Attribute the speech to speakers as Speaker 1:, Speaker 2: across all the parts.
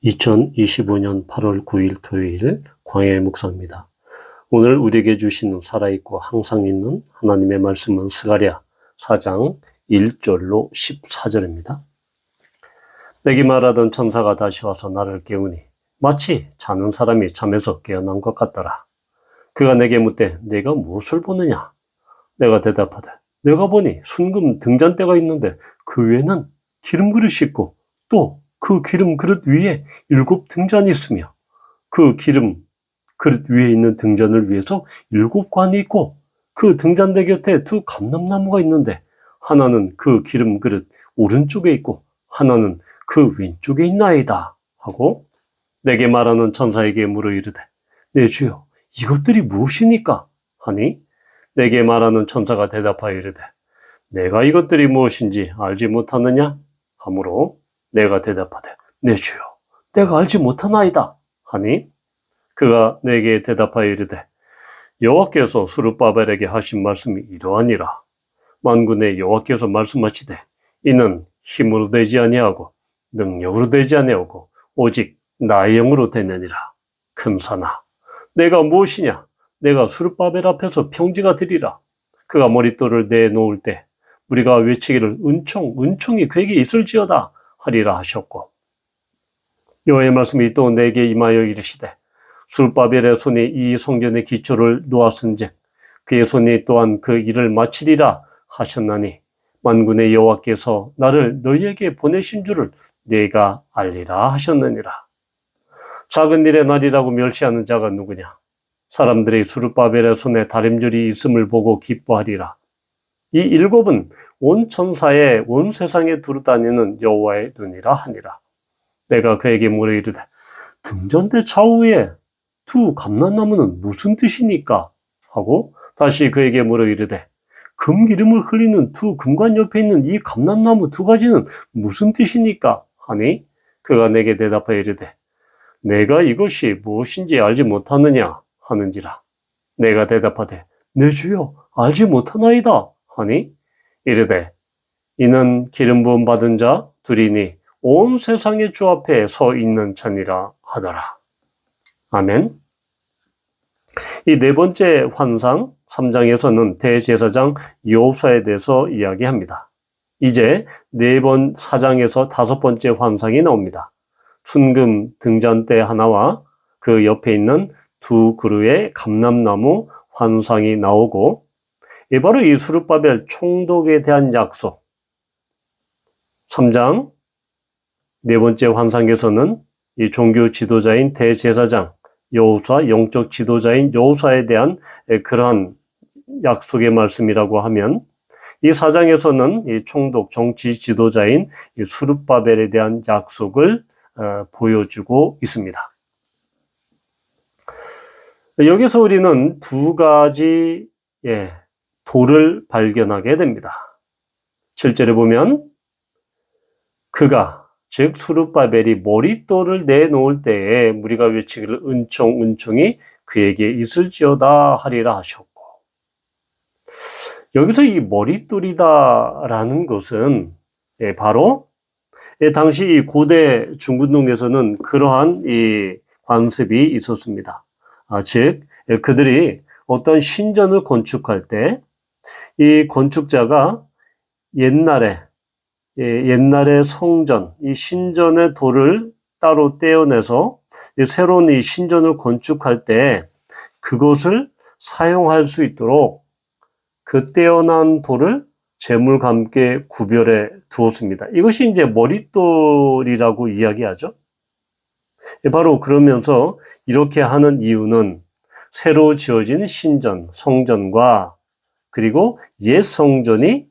Speaker 1: 2025년 8월 9일 토요일 광야의 묵상입니다. 오늘 우리에게 주시는 살아있고 항상 있는 하나님의 말씀은 스가랴 4장 1절로 14절입니다. 내게 말하던 천사가 다시 와서 나를 깨우니 마치 자는 사람이 잠에서 깨어난 것 같더라. 그가 내게 묻되 내가 무엇을 보느냐? 내가 대답하되 내가 보니 순금 등잔대가 있는데 그 위에는 기름 그릇이 있고 또 그 기름 그릇 위에 7 등잔이 있으며 그 기름 그릇 위에 있는 등잔을 위해서 7 관이 있고 그 등잔대 곁에 2 감람나무가 있는데 하나는 그 기름 그릇 오른쪽에 있고 하나는 그 왼쪽에 있나이다 하고 내게 말하는 천사에게 물어 이르되 내 주여 이것들이 무엇이니까 하니 내게 말하는 천사가 대답하여 이르되 내가 이것들이 무엇인지 알지 못하느냐 하므로 내가 대답하되 내 주여 내가 알지 못하나이다 하니 그가 내게 대답하여 이르되 여호와께서 스룹바벨에게 하신 말씀이 이러하니라. 만군의 여호와께서 말씀하시되 이는 힘으로 되지 아니하고 능력으로 되지 아니하고 오직 나의 영으로 되느니라. 큰 산아 내가 무엇이냐? 내가 스룹바벨 앞에서 평지가 되리라. 그가 머릿돌을 내놓을 때 우리가 외치기를 은총이 그에게 있을지어다 하리라 하셨고 여호와의 말씀이 또 내게 임하여 이르시되 스룹바벨의 손이 이 성전의 기초를 놓았은즉 그의 손이 또한 그 일을 마치리라 하셨나니 만군의 여호와께서 나를 너희에게 보내신 줄을 네가 알리라 하셨느니라. 작은 일의 날이라고 멸시하는 자가 누구냐? 사람들이 스룹바벨의 손에 다림줄이 있음을 보고 기뻐하리라. 이 7은 온 천사에 온 세상에 두루다니는 여호와의 눈이라 하니라. 내가 그에게 물어 이르되 등잔대 좌우에 2 감람나무는 무슨 뜻이니까? 하고 다시 그에게 물어 이르되 금기름을 흘리는 2 금관 옆에 있는 이 감람나무 2가지는 무슨 뜻이니까? 하니 그가 내게 대답하여 이르되 내가 이것이 무엇인지 알지 못하느냐 하는지라. 내가 대답하되 내 주여 알지 못하나이다 하니 이르되 이는 기름 부음 받은 자 둘이니 온 세상의 주 앞에 서 있는 자니라 하더라. 아멘. 이 네 번째 환상 3장에서는 대제사장 여호수아에 대해서 이야기합니다. 이제 4장에서 5번째 환상이 나옵니다. 순금 등잔대 하나와 그 옆에 있는 2 그루의 감람나무 환상이 나오고 바로 이 스룹바벨 총독에 대한 약속 3장 4번째 환상에서는 이 종교 지도자인 대제사장 여호수아, 영적 지도자인 여호수아에 대한 그러한 약속의 말씀이라고 하면 이 4장에서는 이 총독 정치 지도자인 이 스룹바벨에 대한 약속을 보여주고 있습니다. 여기서 우리는 2가지 돌을 발견하게 됩니다. 실제로 보면 그가 즉 스룹바벨이 머릿돌을 내놓을 때에 우리가 외치기를 은총이 그에게 있을지어다 하리라 하셨고 여기서 이 머릿돌이다라는 것은 바로 당시 이 고대 중근동에서는 그러한 이 관습이 있었습니다. 즉 그들이 어떤 신전을 건축할 때 이 건축자가 옛날에 성전, 이 신전의 돌을 따로 떼어내서 새로운 이 신전을 건축할 때 그것을 사용할 수 있도록 그 떼어난 돌을 재물과 함께 구별해 두었습니다. 이것이 이제 머릿돌이라고 이야기하죠. 바로 그러면서 이렇게 하는 이유는 새로 지어진 신전, 성전과 그리고 옛 성전이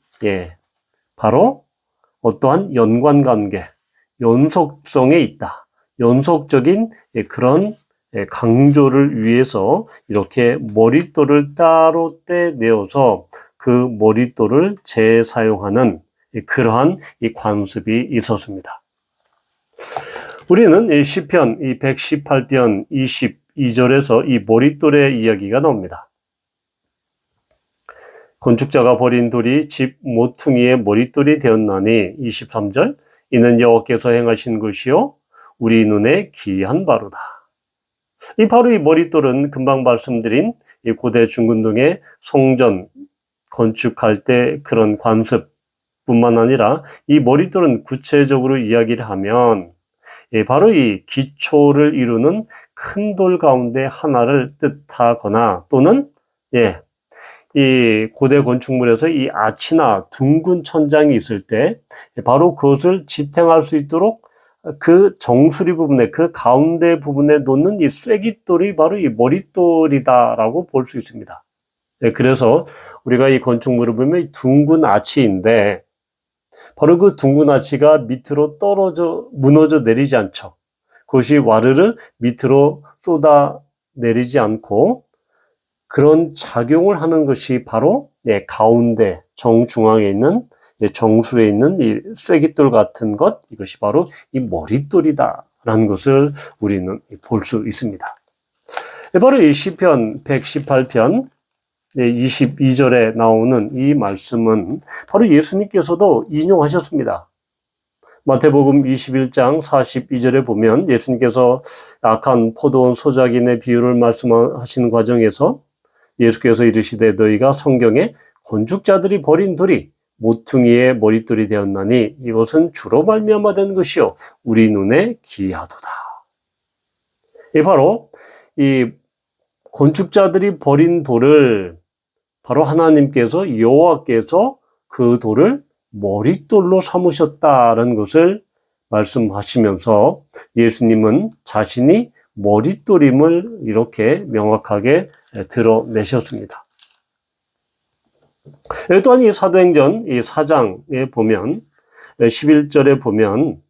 Speaker 1: 바로 어떠한 연관관계, 연속성에 있다. 연속적인 그런 강조를 위해서 이렇게 머릿돌을 따로 떼내어서 그 머릿돌을 재사용하는 그러한 이 관습이 있었습니다. 우리는 이 시편 118편 22절에서 이 머릿돌의 이야기가 나옵니다. 건축자가 버린 돌이 집 모퉁이의 머릿돌이 되었나니 23절 이는 여호와께서 행하신 것이요 우리 눈에 기이한 바로다. 바로 이 머릿돌은 금방 말씀드린 이 고대 중근동의 성전 건축할 때 그런 관습뿐만 아니라 이 머릿돌은 구체적으로 이야기를 하면 바로 이 기초를 이루는 큰 돌 가운데 하나를 뜻하거나 또는 이 고대 건축물에서 이 아치나 둥근 천장이 있을 때 바로 그것을 지탱할 수 있도록 그 정수리 부분에, 그 가운데 부분에 놓는 이 쐐기돌이 바로 이 머릿돌이다라고 볼 수 있습니다. 그래서 우리가 이 건축물을 보면 이 둥근 아치인데 바로 그 둥근 아치가 밑으로 무너져 내리지 않죠. 그것이 와르르 밑으로 쏟아 내리지 않고 그런 작용을 하는 것이 바로 가운데 정중앙에 있는 정수리에 있는 이 쐐기돌 같은 것, 이것이 바로 이 머릿돌이다라는 것을 우리는 볼 수 있습니다. 바로 이 시편 118편 22절에 나오는 이 말씀은 바로 예수님께서도 인용하셨습니다. 마태복음 21장 42절에 보면 예수님께서 악한 포도원 소작인의 비유를 말씀하시는 과정에서 예수께서 이르시되 너희가 성경에 건축자들이 버린 돌이 모퉁이의 머릿돌이 되었나니 이것은 주로 말미암아 된 것이요 우리 눈에 기이하도다. 바로 이 건축자들이 버린 돌을 바로 하나님께서 여호와께서 그 돌을 머릿돌로 삼으셨다는 것을 말씀하시면서 예수님은 자신이 머릿돌임을 이렇게 명확하게 드러내셨습니다. 또한 이 사도행전 이 4장에 보면 11절에 보면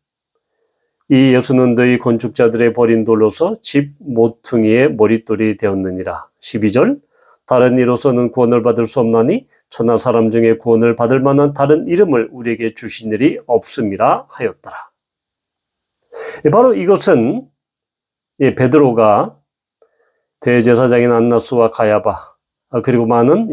Speaker 1: 이 예수는 너희 건축자들의 버린 돌로서 집 모퉁이의 머릿돌이 되었느니라. 12절 다른 이로서는 구원을 받을 수 없나니 천하 사람 중에 구원을 받을 만한 다른 이름을 우리에게 주신 일이 없음이라 하였더라. 바로 이것은 베드로가 대제사장인 안나스와 가야바 그리고 많은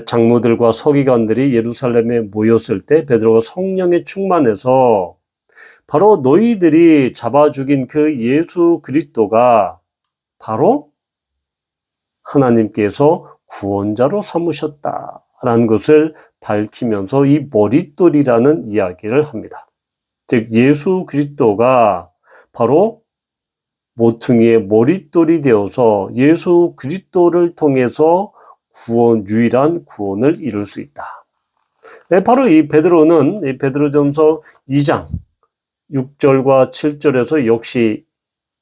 Speaker 1: 장로들과 서기관들이 예루살렘에 모였을 때 베드로가 성령에 충만해서 바로 너희들이 잡아 죽인 그 예수 그리스도가 바로 하나님께서 구원자로 삼으셨다라는 것을 밝히면서 이 머릿돌이라는 이야기를 합니다. 즉 예수 그리스도가 바로 모퉁이의 머릿돌이 되어서 예수 그리스도를 통해서 유일한 구원을 이룰 수 있다. 바로 이 베드로는 이 베드로전서 2장 6절과 7절에서 역시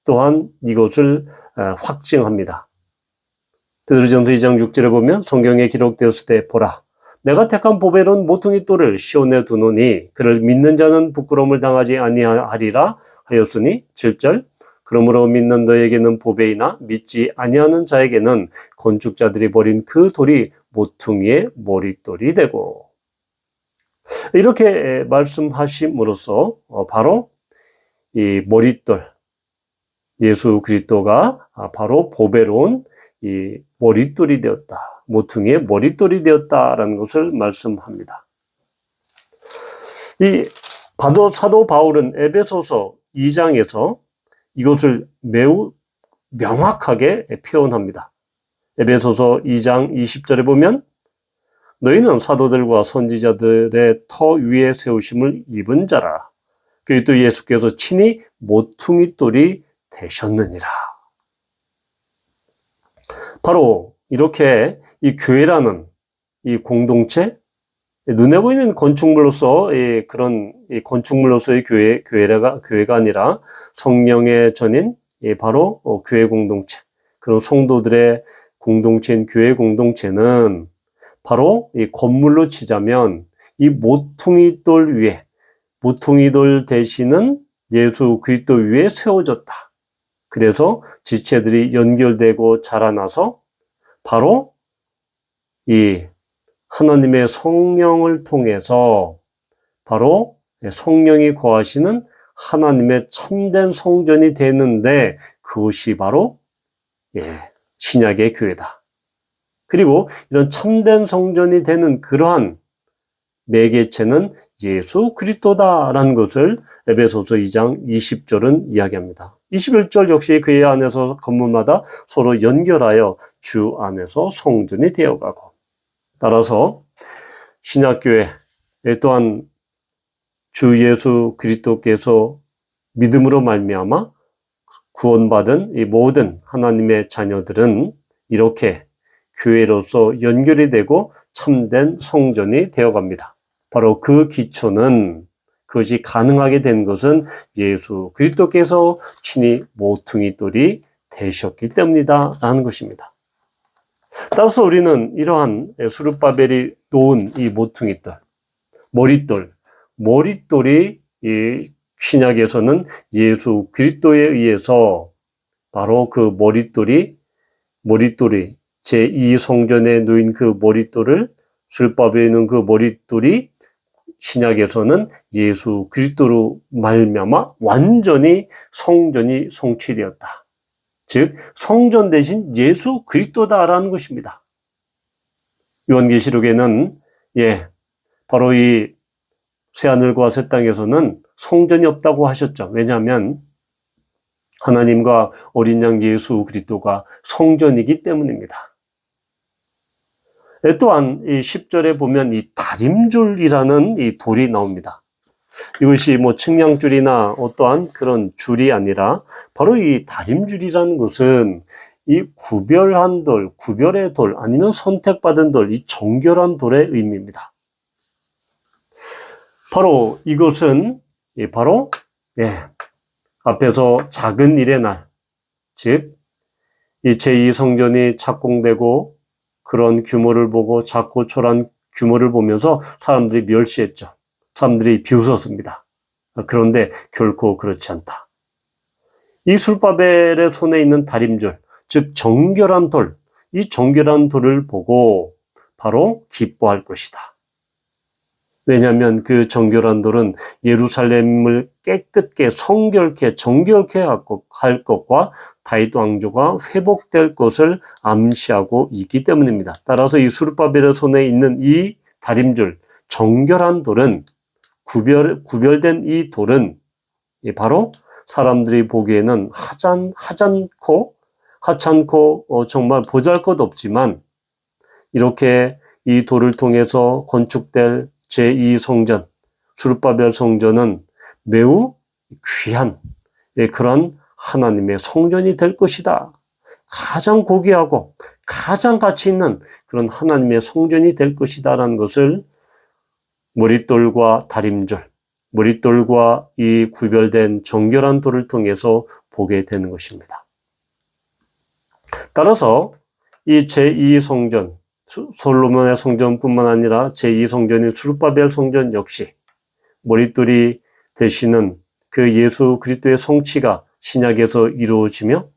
Speaker 1: 또한 이것을 확증합니다. 베드로전서 2장 6절에 보면 성경에 기록되었을 때 보라 내가 택한 보배로운 모퉁이 돌을 시온에 두노니 그를 믿는 자는 부끄러움을 당하지 아니하리라 하였으니 7절 그러므로 믿는 너에게는 보배이나 믿지 아니하는 자에게는 건축자들이 버린 그 돌이 모퉁이의 머릿돌이 되고 이렇게 말씀하심으로써 바로 이 머릿돌 예수 그리스도가 바로 보배로운 이 머릿돌이 되었다. 모퉁이의 머릿돌이 되었다라는 것을 말씀합니다. 이 사도 바울은 에베소서 2장에서 이것을 매우 명확하게 표현합니다. 에베소서 2장 20절에 보면 너희는 사도들과 선지자들의 터 위에 세우심을 입은 자라. 그리스도 예수께서 친히 모퉁이 돌이 되셨느니라. 바로 이렇게 이 교회라는 이 공동체, 눈에 보이는 건축물로서 그런 건축물로서의 교회가 아니라 성령의 전인 바로 교회 공동체, 그런 성도들의 공동체인 교회 공동체는 바로 이 건물로 치자면 이 모퉁이 돌 위에 모퉁이 돌 대신은 예수 그리스도 위에 세워졌다. 그래서 지체들이 연결되고 자라나서 바로 이 하나님의 성령을 통해서 바로 성령이 거하시는 하나님의 참된 성전이 되는데 그것이 바로 신약의 교회다. 그리고 이런 참된 성전이 되는 그러한 매개체는 예수 그리스도다라는 것을 에베소서 2장 20절은 이야기합니다. 21절 역시 그의 안에서 건물마다 서로 연결하여 주 안에서 성전이 되어가고, 따라서 신약교회 또한 주 예수 그리스도께서 믿음으로 말미암아 구원받은 이 모든 하나님의 자녀들은 이렇게 교회로서 연결이 되고 참된 성전이 되어갑니다. 바로 그 기초는, 그것이 가능하게 된 것은 예수 그리스도께서 친히 모퉁이 돌이 되셨기 때문이다 라는 것입니다. 따라서 우리는 이러한 스룹바벨이 놓은 이 모퉁이 돌, 머릿돌이 이 신약에서는 예수 그리스도에 의해서 바로 그 머릿돌이 제2성전에 놓인 그 머릿돌을, 스룹바벨에 있는 그 머릿돌이 신약에서는 예수 그리스도로 말미암아 완전히 성전이 성취되었다. 즉 성전 대신 예수 그리스도다라는 것입니다. 요한계시록에는 바로 이 새하늘과 새 땅에서는 성전이 없다고 하셨죠. 왜냐하면 하나님과 어린 양 예수 그리스도가 성전이기 때문입니다. 또한 이 10절에 보면 이 다림줄이라는 이 돌이 나옵니다. 이것이 뭐 측량줄이나 어떠한 그런 줄이 아니라 바로 이 다림줄이라는 것은 이 구별한 돌, 구별의 돌, 아니면 선택받은 돌, 이 정결한 돌의 의미입니다. 바로 이것은 바로 앞에서 작은 일의 날, 즉 이 제2성전이 착공되고 그런 규모를 보고 작고 초라한 규모를 보면서 사람들이 멸시했죠. 사람들이 비웃었습니다. 그런데 결코 그렇지 않다. 이 스룹바벨의 손에 있는 다림줄, 즉 정결한 돌, 이 정결한 돌을 보고 바로 기뻐할 것이다. 왜냐하면 그 정결한 돌은 예루살렘을 깨끗게 성결케 정결케 할 것과 다윗 왕조가 회복될 것을 암시하고 있기 때문입니다. 따라서 이 스룹바벨의 손에 있는 이 다림줄, 정결한 돌은, 구별된 이 돌은 바로 사람들이 보기에는 하찮고 정말 보잘것없지만, 이렇게 이 돌을 통해서 건축될 제2성전, 스룹바벨 성전은 매우 귀한 그런 하나님의 성전이 될 것이다. 가장 고귀하고 가장 가치 있는 그런 하나님의 성전이 될 것이다 라는 것을 머릿돌과 다림줄, 머릿돌과 이 구별된 정결한 돌을 통해서 보게 되는 것입니다. 따라서 이 제2성전, 솔로몬의 성전뿐만 아니라 제2성전인 스룹바벨 성전 역시 머릿돌이 되시는 그 예수 그리스도의 성취가 신약에서 이루어지며,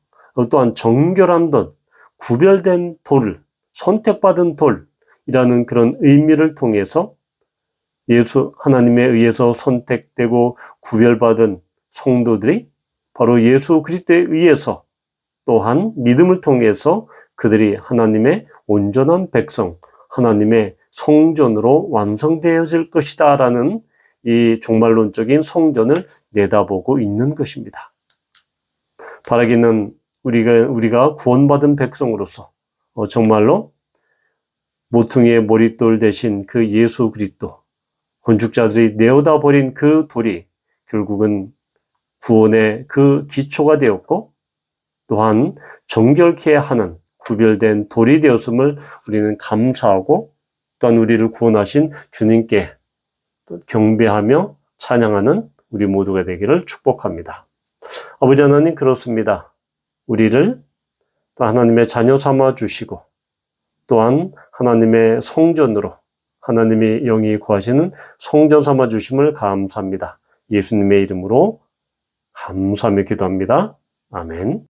Speaker 1: 또한 정결한 돌, 구별된 돌, 선택받은 돌이라는 그런 의미를 통해서 하나님에 의해서 선택되고 구별받은 성도들이 바로 예수 그리스도에 의해서, 또한 믿음을 통해서 그들이 하나님의 온전한 백성, 하나님의 성전으로 완성되어질 것이다 라는 이 종말론적인 성전을 내다보고 있는 것입니다. 바라기는 우리가 구원받은 백성으로서 정말로 모퉁이의 머릿돌 대신 그 예수 그리스도, 건축자들이 내어다 버린 그 돌이 결국은 구원의 그 기초가 되었고, 또한 정결케 하는 구별된 돌이 되었음을 우리는 감사하고, 또한 우리를 구원하신 주님께 경배하며 찬양하는 우리 모두가 되기를 축복합니다. 아버지 하나님, 그렇습니다. 우리를 또 하나님의 자녀 삼아 주시고, 또한 하나님의 성전으로, 하나님의 영이 거하시는 성전 삼아 주심을 감사합니다. 예수님의 이름으로 감사하며 기도합니다. 아멘.